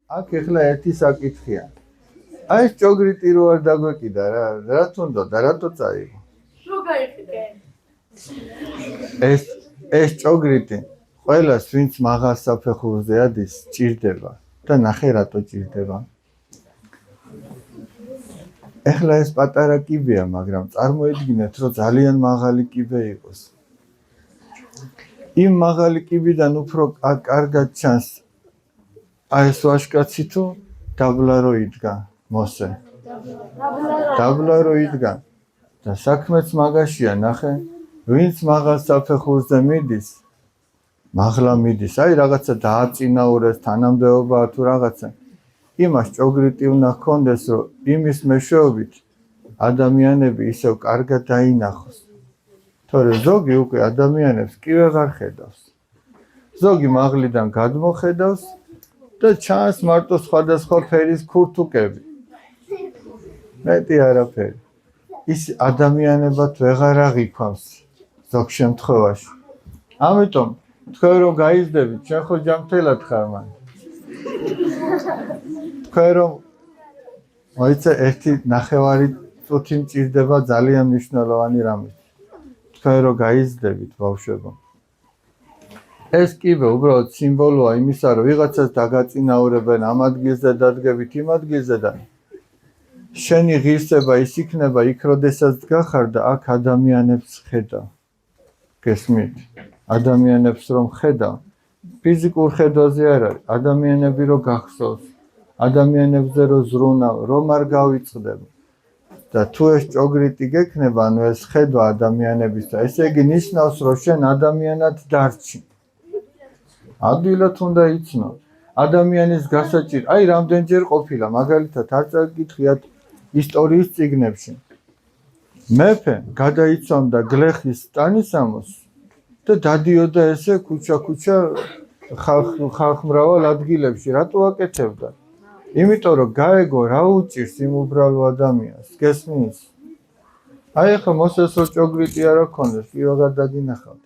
აქ ეხლა ერთი საკითხია. აი ეს ჭოგრიტი რო არ დაგვეკიდა რა თუნდა და რატო წაიღო? რო გაიყიდა? ეს ჭოგრიტი ყველას ვინც მაღალ საფეხურზე ადის ჭირდება და ნახე რატო ჭირდება. ეხლა ეს პატარა კიბეა, მაგრამ წარმოიდგინეთ, რომ ძალიან მაღალი კიბე იყოს. იმ მაღალი კიბიდან უფრო კარგად ჩანს აი ეს ვაჟკაცი თუ დაბლა რო იდგა მოსე. დაბლა რო იდგა და საქმეც მაგაშია, ნახე, ვინც მაღალ საფეხურზე მიდის, მაღლა მიდის, აი რაღაცა დააწინაურეს თანამდებობა თუ რაღაცა. იმას ჭოგრიტი უნდა ჰქონდეს, რომ იმის მეშვეობით ადამიანები ისევ კარგად დაინახოს. თორე ზოგი უკვე ადამიანებს კი ვეღარ ხედავს. ზოგი მაღლიდან გადმოხედავს და ჩანს მარტო სხვადასხვა ფერის ქურთუკები. მეტი არაფერი. ის ადამიანებად ვეღარ აღიქვამს ზოგ შემთხვევაში. ამიტომ თქვენ რომ გაიზრდებით, ჩვენ ხო ჯანმრთელად ხარ მან. თქვენ რომ მოიცა ერთი ნახევარი წუთი მჭირდება ძალიან მნიშვნელოვანი რამის. თქვენ რომ გაიზრდებით ბავშვებო. ეს კიბე უბრალოდ სიმბოლოა იმისა, რომ ვიღაცას დაგაწინაურებენ ამ ადგილზე დადგებით იმ ადგილზე და შენი ღირსება ის იქნება იქ, როდესაც გახარ და აქ ადამიანებს ხედავ. გესმით? ადამიანებს რომ ხედავ, ფიზიკურ ხედვაზე არ არის, ადამიანები რომ გახსოვს, ადამიანებზე რომ ზრუნავ, რომ არ გავიწყდებ. და თუ ეს ჭოგრიტი გექნება, ანუ ეს ხედვა ადამიანებისა, ესე იგი ნიშნავს, რომ შენ ადამიანად დარჩი. ადვილად უნდა იცნო. ადამიანის გასაჭირ, აი რამდენჯერ ყოფილა, მაგალითად არ წაგიკითხიათ ისტორიის წიგნებში. მეფე გადაიცვამდა გლეხის ტანისამოს და დადიოდა ესე ქუჩა ხალხმრავალ ადგილებში. რატო აკეთებდა? იმიტომ რომ გაეგო რა უჭირს იმ უბრალო ადამიანს. გესმის? აი ახლა მოსეს რო ჭოგრიტი არ აქვს, კი ვეღარ დაგინახავთ.